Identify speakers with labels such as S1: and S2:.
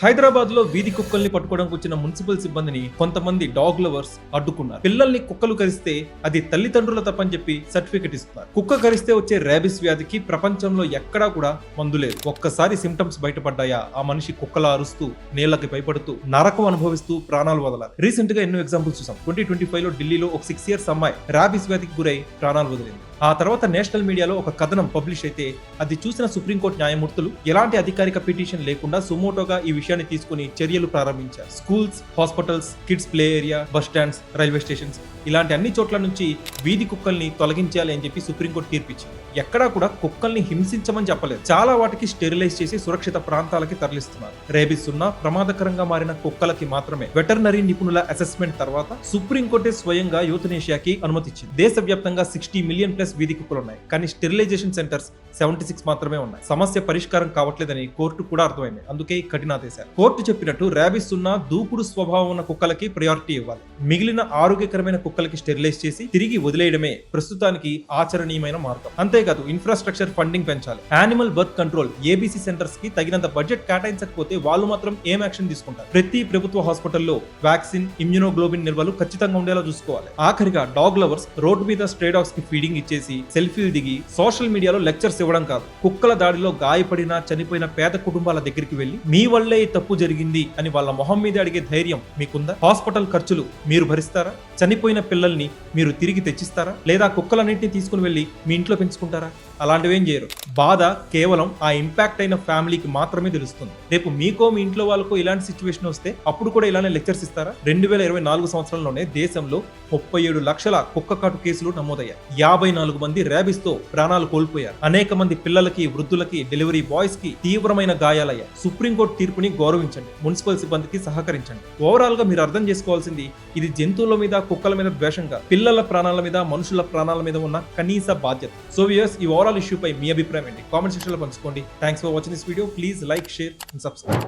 S1: హైదరాబాద్ లో వీధి కుక్కల్ని పట్టుకోవడానికి వచ్చిన మున్సిపల్ సిబ్బందిని కొంతమంది డాగ్ లవర్స్ అడ్డుకున్నారు. పిల్లల్ని కుక్కలు కరిస్తే అది తల్లిదండ్రుల తప్పని చెప్పి సర్టిఫికెట్ ఇస్తున్నారు. కుక్క కరిస్తే వచ్చే రేబిస్ వ్యాధికి ప్రపంచంలో ఎక్కడా కూడా మందు లేదు. ఒక్కసారి సిమ్టమ్స్ బయటపడ్డాయా ఆ మనిషి కుక్కలా అరుస్తూ నీళ్లకి భయపడుతూ నరకం అనుభవిస్తూ ప్రాణాలు వదలాలి. రీసెంట్ గా ఎన్నో ఎగ్జాంపుల్స్ చూసాం. 2025 లో ఢిల్లీలో ఒక 6 years అమ్మాయి రేబిస్ వ్యాధికి గురై ప్రాణాలు వదిలింది. ఆ తర్వాత నేషనల్ మీడియాలో ఒక కథనం పబ్లిష్ అయితే అది చూసిన సుప్రీంకోర్టు న్యాయమూర్తులు ఎలాంటి అధికారిక పిటిషన్ లేకుండా సుమోటోగా ఈ విషయాన్ని తీసుకుని చర్యలు ప్రారంభించారు. Schools, hospitals, kids play area, bus stands, railway stations ఇలాంటి అన్ని చోట్ల నుంచి వీధి కుక్కల్ని తొలగించాలి అని చెప్పి సుప్రీంకోర్టు తీర్పిచ్చింది. ఎక్కడా కూడా కుక్కల్ని హింసించమని చెప్పలేదు. చాలా వాటికి స్టెరిలైజ్ చేసి సురక్షిత ప్రాంతాలకి తరలిస్తున్నారు. రేబిస్ ఉన్న ప్రమాదకరంగా మారిన కుక్కలకి మాత్రమే వెటర్నరీ నిపుణుల అసెస్మెంట్ తర్వాత సుప్రీంకోర్టే స్వయంగా యూథనేషియాకి అనుమతిచ్చింది. దేశవ్యాప్తంగా 60 million plus వీధి కుక్కలు ఉన్నాయి. కానీ స్టెరిలైజేషన్ సెంటర్స్ 76 మాత్రమే ఉన్నాయి. సమస్య పరిష్కారం కావట్లేదని కోర్టు కూడా అర్థమైంది. అందుకే కఠినాదేశాలు. కోర్టు చెప్పినట్టు రేబిస్ ఉన్న దూకుడు స్వభావం ఉన్న కుక్కలకి ప్రయారిటీ ఇవ్వాలి. మిగిలిన ఆరోగ్యకరమైన కుక్కలకి స్టెరిలైజ్ చేసి తిరిగి వదిలేయడమే ప్రస్తుతానికి ఆచరణీయమైన మార్గం. అంతేకాదు ఇన్ఫ్రాస్ట్రక్చర్ ఫండింగ్ పెంచాలి. Animal birth control ABC centres కి తగినంత బడ్జెట్ కేటాయించకపోతే వాళ్ళు మాత్రం ఏం యాక్షన్ తీసుకుంటారు. ప్రతి ప్రభుత్వ హాస్పిటల్లో వ్యాక్సిన్, ఇమ్యూనోగ్లోబిన్ నిల్వలు ఖచ్చితంగా ఉండేలా చూసుకోవాలి. ఆఖరిగా డాగ్ లవర్స్ రోడ్డు మీద స్ట్రే డాగ్స్ కి ఫీడింగ్ ఇచ్చేసి సెల్ఫీలు దిగి సోషల్ మీడియాలో లెక్చర్స్ ఇవ్వడం కాదు. కుక్కల దాడిలో గాయపడిన చనిపోయిన పేద కుటుంబాల దగ్గరికి వెళ్లి మీ వల్లే ఈ తప్పు జరిగింది అని వాళ్ళ మొహం మీద అడిగే ధైర్యం మీకుందా? హాస్పిటల్ ఖర్చులు మీరు భరిస్తారా? చనిపోయిన పిల్లల్ని మీరు తిరిగి తెచ్చిస్తారా? లేదా కుక్కలన్నింటినీ తీసుకుని వెళ్లి మీ ఇంట్లో పెంచుకుంటారా? అలాంటివేం చేయరు. బాధ కేవలం ఆ ఇంపాక్ట్ అయిన ఫ్యామిలీకి మాత్రమే తెలుస్తుంది. రేపు మీకో మీ ఇంట్లో వాళ్ళకో ఇలాంటి సిచ్యువేషన్ వస్తే అప్పుడు కూడా ఇలానే లెక్చర్స్ ఇస్తారా? 2024 సంవత్సరంలోనే దేశంలో 37 లక్షల కుక్క కాటు కేసులు నమోదయ్యాయి. 54 మంది రేబిస్ తో ప్రాణాలు కోల్పోయారు. అనేక మంది పిల్లలకి, వృద్ధులకి, డెలివరీ బాయ్స్ కి తీవ్రమైన గాయాలయ్యాయి. సుప్రీంకోర్టు తీర్పుని గౌరవించండి. మున్సిపల్ సిబ్బందికి సహకరించండి. ఓవరాల్ గా మీరు అర్థం చేసుకోవాల్సింది ఇది జంతువుల మీద, కుక్కల మీద ద్వేషంగా పిల్లల ప్రాణాల మీద, మనుషుల ప్రాణాల మీద ఉన్న కనీస బాధ్యత. సో వ్యూయర్స్, ఈ ఓవరాల్ ఇష్యూ పై మీ అభిప్రాయం ఏంటి? కామెంట్ సెక్షన్ లో పంచుకోండి. Thanks for watching this video. Please like, share and subscribe.